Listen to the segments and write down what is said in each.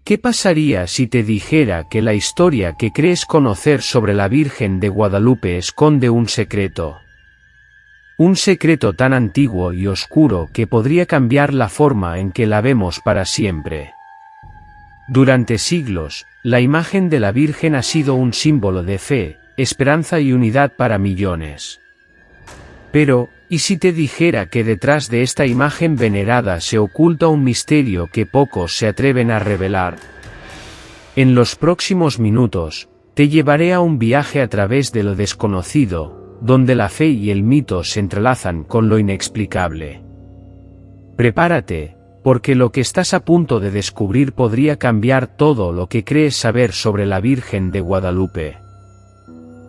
¿Qué pasaría si te dijera que la historia que crees conocer sobre la Virgen de Guadalupe esconde un secreto? Un secreto tan antiguo y oscuro que podría cambiar la forma en que la vemos para siempre. Durante siglos, la imagen de la Virgen ha sido un símbolo de fe, esperanza y unidad para millones. Pero, ¿y si te dijera que detrás de esta imagen venerada se oculta un misterio que pocos se atreven a revelar? En los próximos minutos, te llevaré a un viaje a través de lo desconocido, donde la fe y el mito se entrelazan con lo inexplicable. Prepárate, porque lo que estás a punto de descubrir podría cambiar todo lo que crees saber sobre la Virgen de Guadalupe.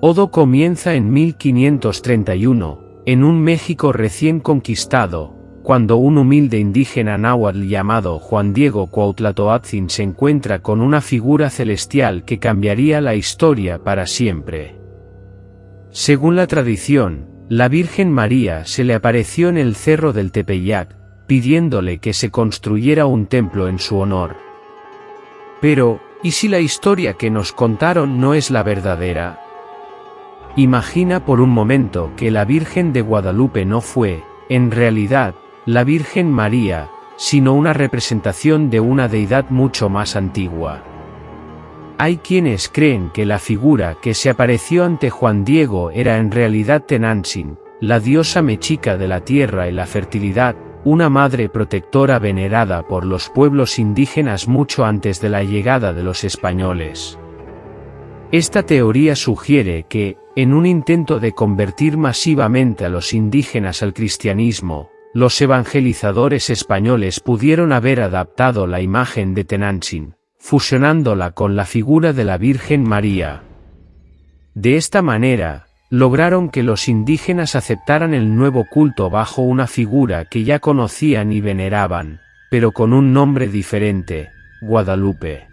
Todo comienza en 1531, en un México recién conquistado, cuando un humilde indígena náhuatl llamado Juan Diego Cuauhtlatoatzin se encuentra con una figura celestial que cambiaría la historia para siempre. Según la tradición, la Virgen María se le apareció en el cerro del Tepeyac, pidiéndole que se construyera un templo en su honor. Pero, ¿y si la historia que nos contaron no es la verdadera? Imagina por un momento que la Virgen de Guadalupe no fue, en realidad, la Virgen María, sino una representación de una deidad mucho más antigua. Hay quienes creen que la figura que se apareció ante Juan Diego era en realidad Tenantzin, la diosa mexica de la tierra y la fertilidad, una madre protectora venerada por los pueblos indígenas mucho antes de la llegada de los españoles. Esta teoría sugiere que, en un intento de convertir masivamente a los indígenas al cristianismo, los evangelizadores españoles pudieron haber adaptado la imagen de Tenantzin, fusionándola con la figura de la Virgen María. De esta manera, lograron que los indígenas aceptaran el nuevo culto bajo una figura que ya conocían y veneraban, pero con un nombre diferente, Guadalupe.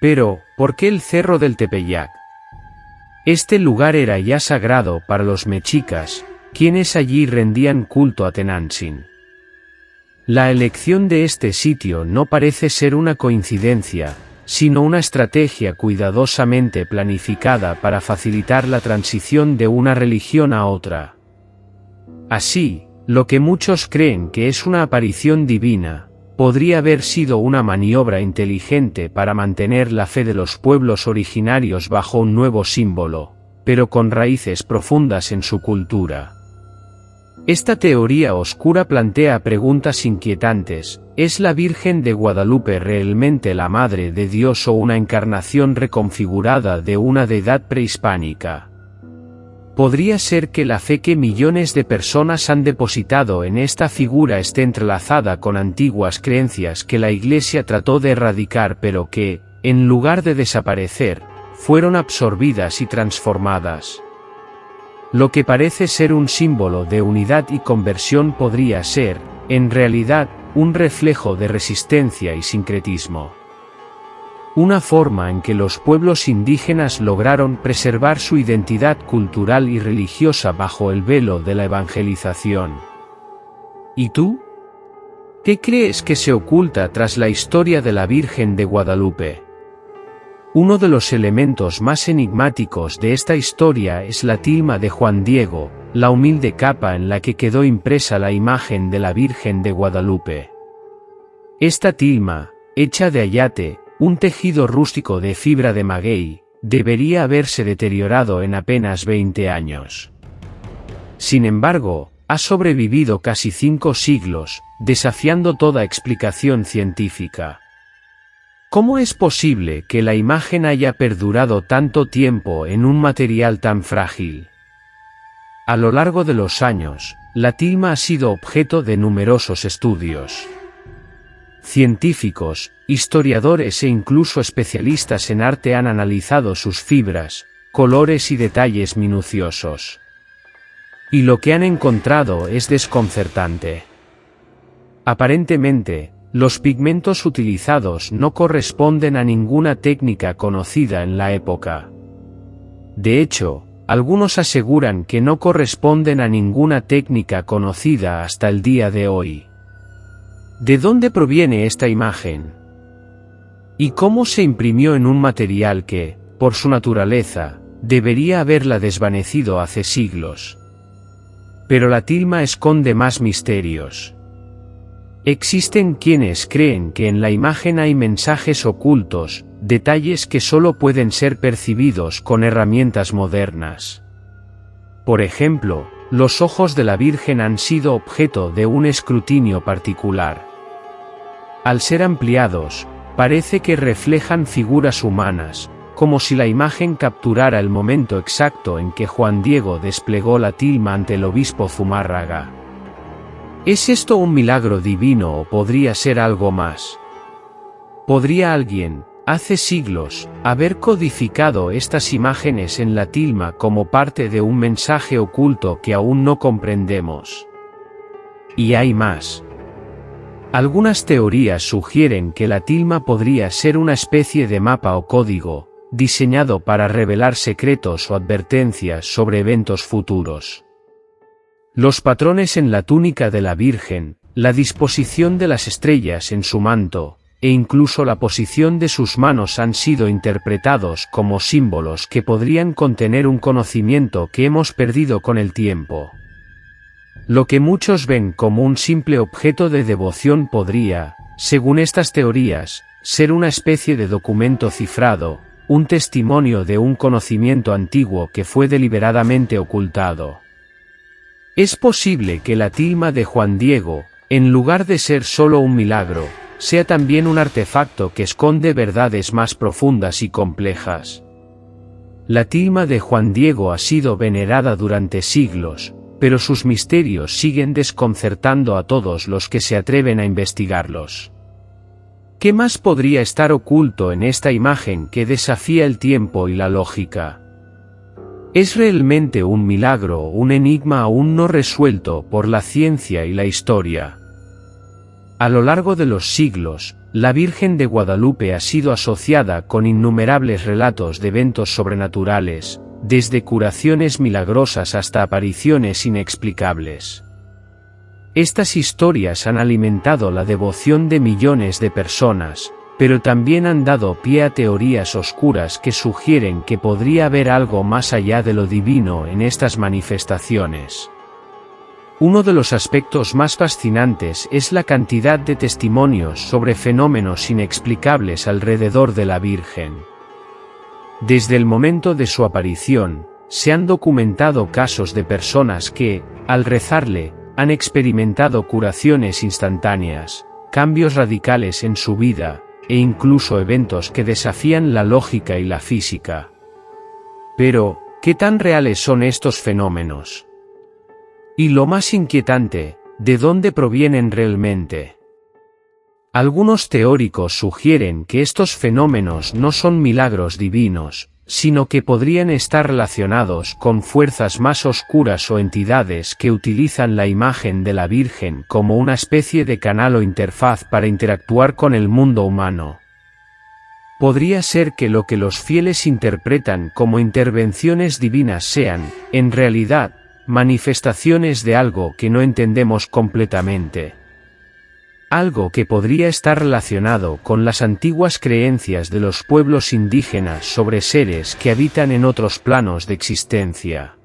Pero, ¿por qué el Cerro del Tepeyac? Este lugar era ya sagrado para los mexicas, quienes allí rendían culto a Tenantzin. La elección de este sitio no parece ser una coincidencia, sino una estrategia cuidadosamente planificada para facilitar la transición de una religión a otra. Así, lo que muchos creen que es una aparición divina, podría haber sido una maniobra inteligente para mantener la fe de los pueblos originarios bajo un nuevo símbolo, pero con raíces profundas en su cultura. Esta teoría oscura plantea preguntas inquietantes: ¿es la Virgen de Guadalupe realmente la Madre de Dios o una encarnación reconfigurada de una deidad prehispánica? ¿Podría ser que la fe que millones de personas han depositado en esta figura esté entrelazada con antiguas creencias que la Iglesia trató de erradicar pero que, en lugar de desaparecer, fueron absorbidas y transformadas? Lo que parece ser un símbolo de unidad y conversión podría ser, en realidad, un reflejo de resistencia y sincretismo. Una forma en que los pueblos indígenas lograron preservar su identidad cultural y religiosa bajo el velo de la evangelización. ¿Y tú? ¿Qué crees que se oculta tras la historia de la Virgen de Guadalupe? Uno de los elementos más enigmáticos de esta historia es la tilma de Juan Diego, la humilde capa en la que quedó impresa la imagen de la Virgen de Guadalupe. Esta tilma, hecha de ayate, un tejido rústico de fibra de maguey, debería haberse deteriorado en apenas 20 años. Sin embargo, ha sobrevivido casi 5 siglos, desafiando toda explicación científica. ¿Cómo es posible que la imagen haya perdurado tanto tiempo en un material tan frágil? A lo largo de los años, la tilma ha sido objeto de numerosos estudios. Científicos, historiadores e incluso especialistas en arte han analizado sus fibras, colores y detalles minuciosos. Y lo que han encontrado es desconcertante. Aparentemente, los pigmentos utilizados no corresponden a ninguna técnica conocida en la época. De hecho, algunos aseguran que no corresponden a ninguna técnica conocida hasta el día de hoy. ¿De dónde proviene esta imagen? y cómo se imprimió en un material que, por su naturaleza, debería haberla desvanecido hace siglos. Pero la tilma esconde más misterios. Existen quienes creen que en la imagen hay mensajes ocultos, detalles que solo pueden ser percibidos con herramientas modernas. Por ejemplo, los ojos de la Virgen han sido objeto de un escrutinio particular. Al ser ampliados, parece que reflejan figuras humanas, como si la imagen capturara el momento exacto en que Juan Diego desplegó la tilma ante el obispo Zumárraga. ¿Es esto un milagro divino o podría ser algo más? ¿Podría alguien, hace siglos, haber codificado estas imágenes en la tilma como parte de un mensaje oculto que aún no comprendemos? Y hay más. Algunas teorías sugieren que la tilma podría ser una especie de mapa o código, diseñado para revelar secretos o advertencias sobre eventos futuros. Los patrones en la túnica de la Virgen, la disposición de las estrellas en su manto, e incluso la posición de sus manos han sido interpretados como símbolos que podrían contener un conocimiento que hemos perdido con el tiempo. Lo que muchos ven como un simple objeto de devoción podría, según estas teorías, ser una especie de documento cifrado, un testimonio de un conocimiento antiguo que fue deliberadamente ocultado. Es posible que la tilma de Juan Diego, en lugar de ser solo un milagro, sea también un artefacto que esconde verdades más profundas y complejas. La tilma de Juan Diego ha sido venerada durante siglos, pero sus misterios siguen desconcertando a todos los que se atreven a investigarlos. ¿Qué más podría estar oculto en esta imagen que desafía el tiempo y la lógica? ¿Es realmente un milagro o un enigma aún no resuelto por la ciencia y la historia? A lo largo de los siglos, la Virgen de Guadalupe ha sido asociada con innumerables relatos de eventos sobrenaturales, desde curaciones milagrosas hasta apariciones inexplicables. Estas historias han alimentado la devoción de millones de personas, pero también han dado pie a teorías oscuras que sugieren que podría haber algo más allá de lo divino en estas manifestaciones. Uno de los aspectos más fascinantes es la cantidad de testimonios sobre fenómenos inexplicables alrededor de la Virgen. Desde el momento de su aparición, se han documentado casos de personas que, al rezarle, han experimentado curaciones instantáneas, cambios radicales en su vida, e incluso eventos que desafían la lógica y la física. Pero, ¿qué tan reales son estos fenómenos? Y lo más inquietante, ¿de dónde provienen realmente? Algunos teóricos sugieren que estos fenómenos no son milagros divinos, sino que podrían estar relacionados con fuerzas más oscuras o entidades que utilizan la imagen de la Virgen como una especie de canal o interfaz para interactuar con el mundo humano. Podría ser que lo que los fieles interpretan como intervenciones divinas sean, en realidad, manifestaciones de algo que no entendemos completamente. Algo que podría estar relacionado con las antiguas creencias de los pueblos indígenas sobre seres que habitan en otros planos de existencia.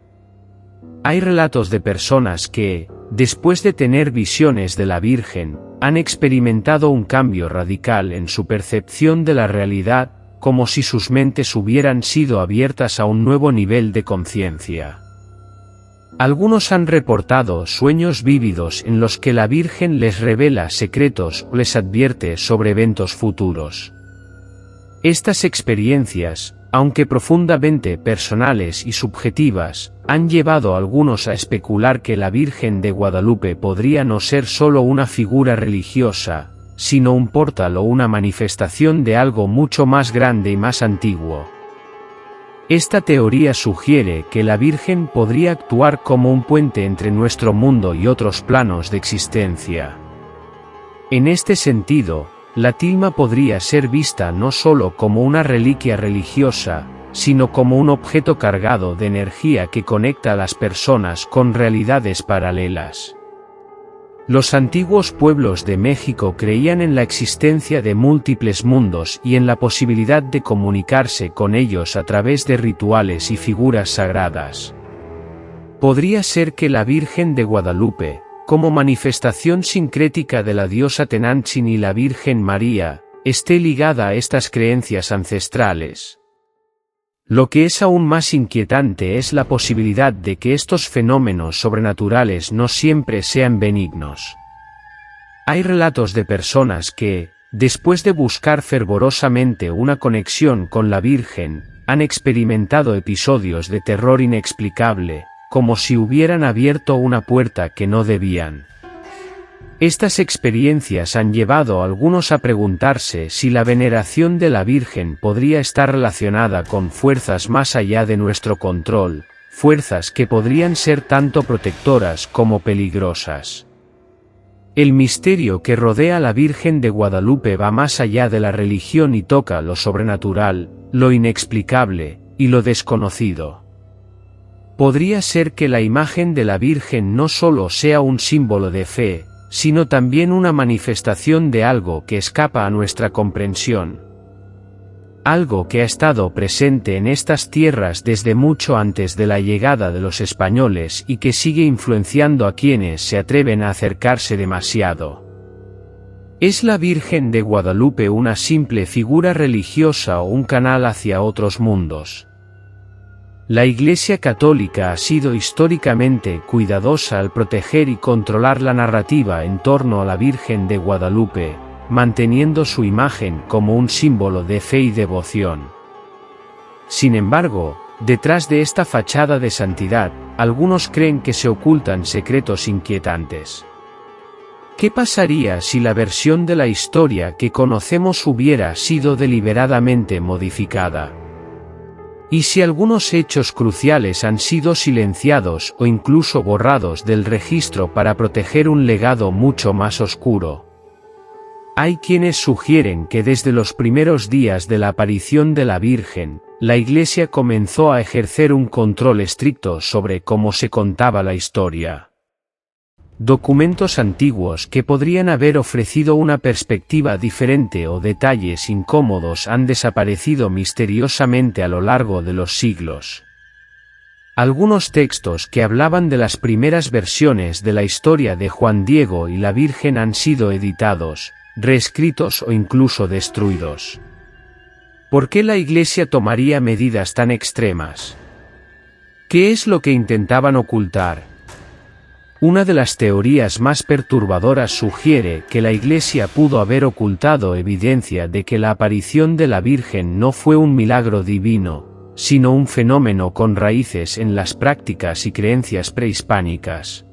Hay relatos de personas que, después de tener visiones de la Virgen, han experimentado un cambio radical en su percepción de la realidad, como si sus mentes hubieran sido abiertas a un nuevo nivel de conciencia. Algunos han reportado sueños vívidos en los que la Virgen les revela secretos o les advierte sobre eventos futuros. Estas experiencias, aunque profundamente personales y subjetivas, han llevado a algunos a especular que la Virgen de Guadalupe podría no ser solo una figura religiosa, sino un portal o una manifestación de algo mucho más grande y más antiguo. Esta teoría sugiere que la Virgen podría actuar como un puente entre nuestro mundo y otros planos de existencia. En este sentido, la tilma podría ser vista no solo como una reliquia religiosa, sino como un objeto cargado de energía que conecta a las personas con realidades paralelas. Los antiguos pueblos de México creían en la existencia de múltiples mundos y en la posibilidad de comunicarse con ellos a través de rituales y figuras sagradas. Podría ser que la Virgen de Guadalupe, como manifestación sincrética de la diosa Tenantzin y la Virgen María, esté ligada a estas creencias ancestrales. Lo que es aún más inquietante es la posibilidad de que estos fenómenos sobrenaturales no siempre sean benignos. Hay relatos de personas que, después de buscar fervorosamente una conexión con la Virgen, han experimentado episodios de terror inexplicable, como si hubieran abierto una puerta que no debían. Estas experiencias han llevado a algunos a preguntarse si la veneración de la Virgen podría estar relacionada con fuerzas más allá de nuestro control, fuerzas que podrían ser tanto protectoras como peligrosas. El misterio que rodea a la Virgen de Guadalupe va más allá de la religión y toca lo sobrenatural, lo inexplicable, y lo desconocido. Podría ser que la imagen de la Virgen no solo sea un símbolo de fe, sino también una manifestación de algo que escapa a nuestra comprensión. Algo que ha estado presente en estas tierras desde mucho antes de la llegada de los españoles y que sigue influenciando a quienes se atreven a acercarse demasiado. ¿Es la Virgen de Guadalupe una simple figura religiosa o un canal hacia otros mundos? La Iglesia Católica ha sido históricamente cuidadosa al proteger y controlar la narrativa en torno a la Virgen de Guadalupe, manteniendo su imagen como un símbolo de fe y devoción. Sin embargo, detrás de esta fachada de santidad, algunos creen que se ocultan secretos inquietantes. ¿Qué pasaría si la versión de la historia que conocemos hubiera sido deliberadamente modificada? ¿Y si algunos hechos cruciales han sido silenciados o incluso borrados del registro para proteger un legado mucho más oscuro? Hay quienes sugieren que desde los primeros días de la aparición de la Virgen, la Iglesia comenzó a ejercer un control estricto sobre cómo se contaba la historia. Documentos antiguos que podrían haber ofrecido una perspectiva diferente o detalles incómodos han desaparecido misteriosamente a lo largo de los siglos. Algunos textos que hablaban de las primeras versiones de la historia de Juan Diego y la Virgen han sido editados, reescritos o incluso destruidos. ¿Por qué la Iglesia tomaría medidas tan extremas? ¿Qué es lo que intentaban ocultar? Una de las teorías más perturbadoras sugiere que la Iglesia pudo haber ocultado evidencia de que la aparición de la Virgen no fue un milagro divino, sino un fenómeno con raíces en las prácticas y creencias prehispánicas.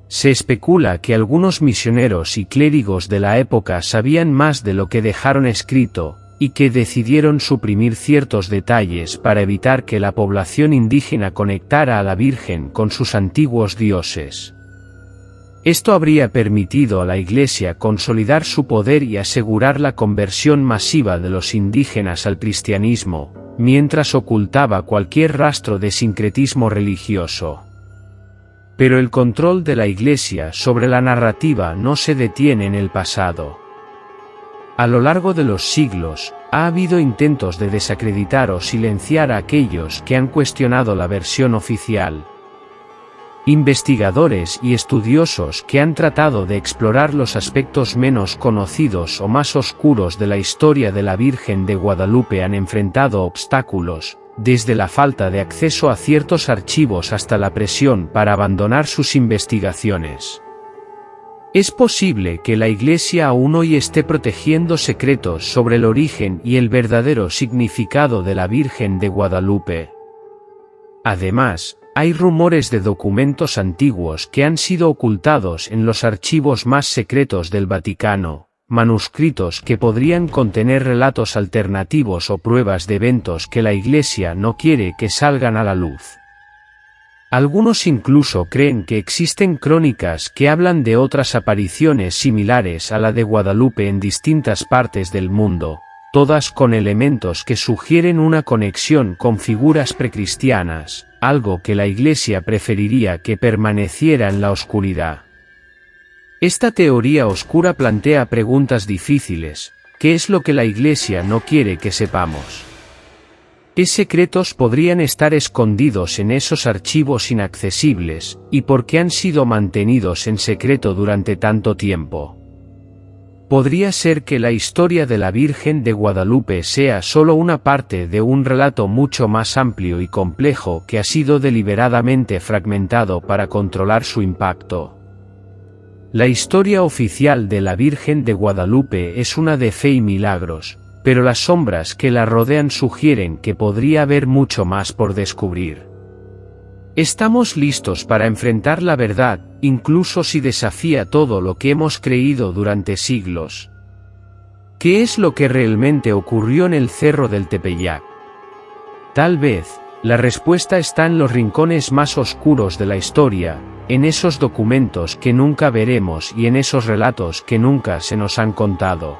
Se especula que algunos misioneros y clérigos de la época sabían más de lo que dejaron escrito, y que decidieron suprimir ciertos detalles para evitar que la población indígena conectara a la Virgen con sus antiguos dioses. Esto habría permitido a la Iglesia consolidar su poder y asegurar la conversión masiva de los indígenas al cristianismo, mientras ocultaba cualquier rastro de sincretismo religioso. Pero el control de la Iglesia sobre la narrativa no se detiene en el pasado. A lo largo de los siglos, ha habido intentos de desacreditar o silenciar a aquellos que han cuestionado la versión oficial. Investigadores y estudiosos que han tratado de explorar los aspectos menos conocidos o más oscuros de la historia de la Virgen de Guadalupe han enfrentado obstáculos, desde la falta de acceso a ciertos archivos hasta la presión para abandonar sus investigaciones. Es posible que la Iglesia aún hoy esté protegiendo secretos sobre el origen y el verdadero significado de la Virgen de Guadalupe. Además, hay rumores de documentos antiguos que han sido ocultados en los archivos más secretos del Vaticano, manuscritos que podrían contener relatos alternativos o pruebas de eventos que la Iglesia no quiere que salgan a la luz. Algunos incluso creen que existen crónicas que hablan de otras apariciones similares a la de Guadalupe en distintas partes del mundo, todas con elementos que sugieren una conexión con figuras precristianas, algo que la Iglesia preferiría que permaneciera en la oscuridad. Esta teoría oscura plantea preguntas difíciles. ¿Qué es lo que la Iglesia no quiere que sepamos? ¿Qué secretos podrían estar escondidos en esos archivos inaccesibles, y por qué han sido mantenidos en secreto durante tanto tiempo? Podría ser que la historia de la Virgen de Guadalupe sea solo una parte de un relato mucho más amplio y complejo que ha sido deliberadamente fragmentado para controlar su impacto. La historia oficial de la Virgen de Guadalupe es una de fe y milagros, pero las sombras que la rodean sugieren que podría haber mucho más por descubrir. Estamos listos para enfrentar la verdad, incluso si desafía todo lo que hemos creído durante siglos. ¿Qué es lo que realmente ocurrió en el Cerro del Tepeyac? Tal vez, la respuesta está en los rincones más oscuros de la historia, en esos documentos que nunca veremos y en esos relatos que nunca se nos han contado.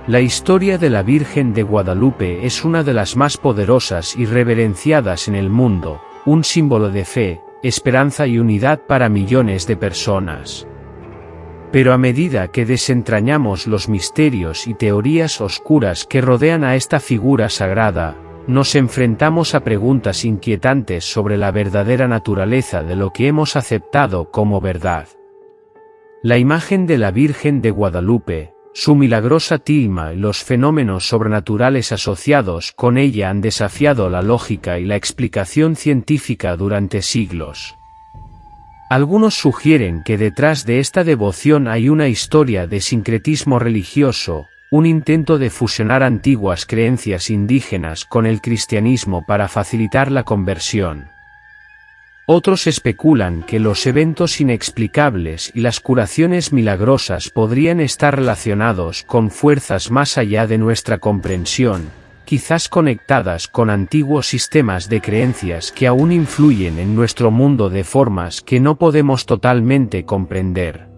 La historia de la Virgen de Guadalupe es una de las más poderosas y reverenciadas en el mundo, un símbolo de fe, esperanza y unidad para millones de personas. Pero a medida que desentrañamos los misterios y teorías oscuras que rodean a esta figura sagrada, nos enfrentamos a preguntas inquietantes sobre la verdadera naturaleza de lo que hemos aceptado como verdad. La imagen de la Virgen de Guadalupe, su milagrosa tilma y los fenómenos sobrenaturales asociados con ella han desafiado la lógica y la explicación científica durante siglos. Algunos sugieren que detrás de esta devoción hay una historia de sincretismo religioso, un intento de fusionar antiguas creencias indígenas con el cristianismo para facilitar la conversión. Otros especulan que los eventos inexplicables y las curaciones milagrosas podrían estar relacionados con fuerzas más allá de nuestra comprensión, quizás conectadas con antiguos sistemas de creencias que aún influyen en nuestro mundo de formas que no podemos totalmente comprender.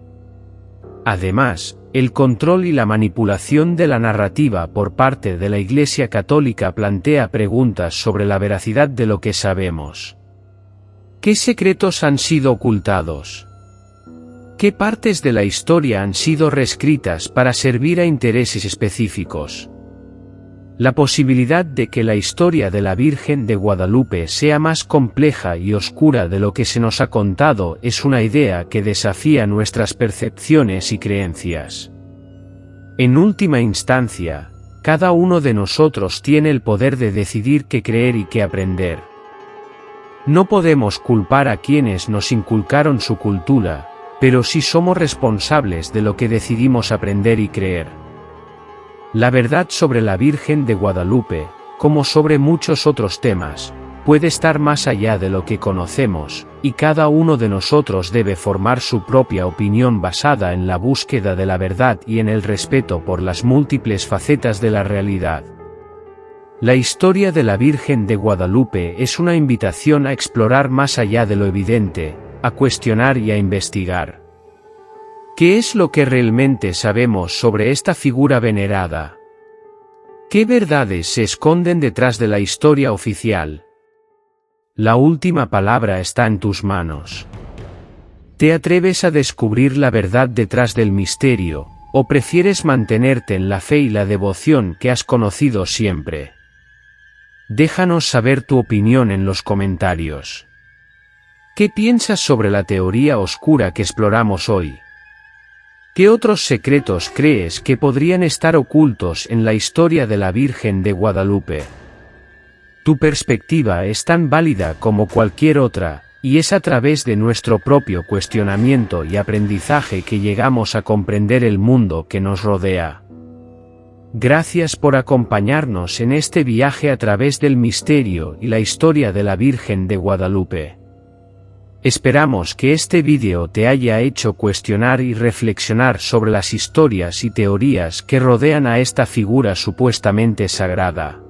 Además, el control y la manipulación de la narrativa por parte de la Iglesia Católica plantea preguntas sobre la veracidad de lo que sabemos. ¿Qué secretos han sido ocultados? ¿Qué partes de la historia han sido reescritas para servir a intereses específicos? La posibilidad de que la historia de la Virgen de Guadalupe sea más compleja y oscura de lo que se nos ha contado es una idea que desafía nuestras percepciones y creencias. En última instancia, cada uno de nosotros tiene el poder de decidir qué creer y qué aprender. No podemos culpar a quienes nos inculcaron su cultura, pero sí somos responsables de lo que decidimos aprender y creer. La verdad sobre la Virgen de Guadalupe, como sobre muchos otros temas, puede estar más allá de lo que conocemos, y cada uno de nosotros debe formar su propia opinión basada en la búsqueda de la verdad y en el respeto por las múltiples facetas de la realidad. La historia de la Virgen de Guadalupe es una invitación a explorar más allá de lo evidente, a cuestionar y a investigar. ¿Qué es lo que realmente sabemos sobre esta figura venerada? ¿Qué verdades se esconden detrás de la historia oficial? La última palabra está en tus manos. ¿Te atreves a descubrir la verdad detrás del misterio, o prefieres mantenerte en la fe y la devoción que has conocido siempre? Déjanos saber tu opinión en los comentarios. ¿Qué piensas sobre la teoría oscura que exploramos hoy? ¿Qué otros secretos crees que podrían estar ocultos en la historia de la Virgen de Guadalupe? Tu perspectiva es tan válida como cualquier otra, y es a través de nuestro propio cuestionamiento y aprendizaje que llegamos a comprender el mundo que nos rodea. Gracias por acompañarnos en este viaje a través del misterio y la historia de la Virgen de Guadalupe. Esperamos que este vídeo te haya hecho cuestionar y reflexionar sobre las historias y teorías que rodean a esta figura supuestamente sagrada.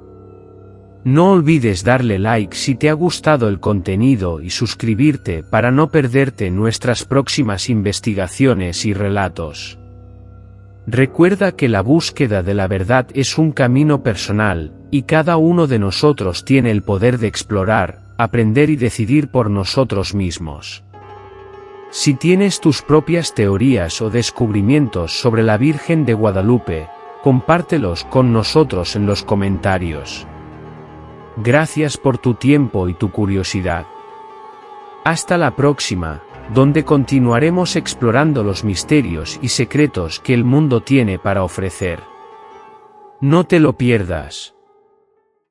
No olvides darle like si te ha gustado el contenido y suscribirte para no perderte nuestras próximas investigaciones y relatos. Recuerda que la búsqueda de la verdad es un camino personal, y cada uno de nosotros tiene el poder de explorar, aprender y decidir por nosotros mismos. Si tienes tus propias teorías o descubrimientos sobre la Virgen de Guadalupe, compártelos con nosotros en los comentarios. Gracias por tu tiempo y tu curiosidad. Hasta la próxima, donde continuaremos explorando los misterios y secretos que el mundo tiene para ofrecer. No te lo pierdas.